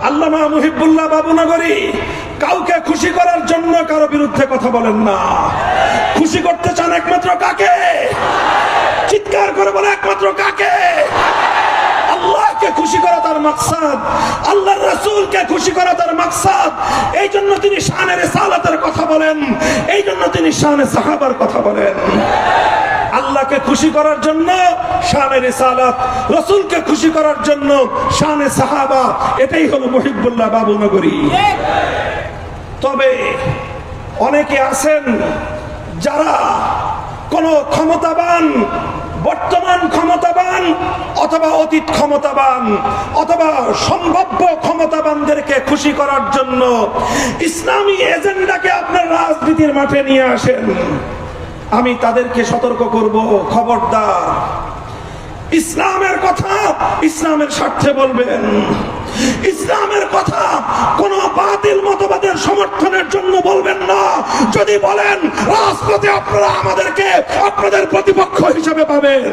আল্লামা মুহিবুল্লাহ বাবুনগরী কাউকে খুশি করার জন্য কারো বিরুদ্ধে কথা বলেন না। খুশি করতে চান একমাত্র কাকে? চিৎকার করে বলে একমাত্র কাকে? আল্লাহকে খুশি করা তার মাকসাদ, আল্লাহর রাসূলকে খুশি করা তার মাকসাদ। এই জন্য তিনি শানে রিসালাতের কথা বলেন, এই জন্য তিনি শানে সাহাবার কথা বলেন। আল্লাহকে খুশি করার জন্য শানে রিসালাত, রাসূলকে খুশি করার জন্য শানে সাহাবা। এটাই হলো মুহিবুল্লাহ বাবুনগরী। তবে অনেকে আছেন যারা কোন ক্ষমতাবান, বর্তমান ক্ষমতাবান অথবা অতীত ক্ষমতাবান অথবা সম্ভাব্য ক্ষমতাবানদেরকে খুশি করার জন্য ইসলামী এজেন্ডাকে আপনার রাজনীতির মাঠে নিয়ে আসেন। আমি তাদেরকে সতর্ক করব, খবরদার, ইসলামের কথা ইসলামের স্বার্থে বলবেন। ইসলামের কথা কোন বাতিল মতবাদের সমর্থনের জন্য বলবেন না। যদি বলেন রাজপথে আপনারা আমাদেরকে আপনাদের প্রতিপক্ষ হিসেবে পাবেন।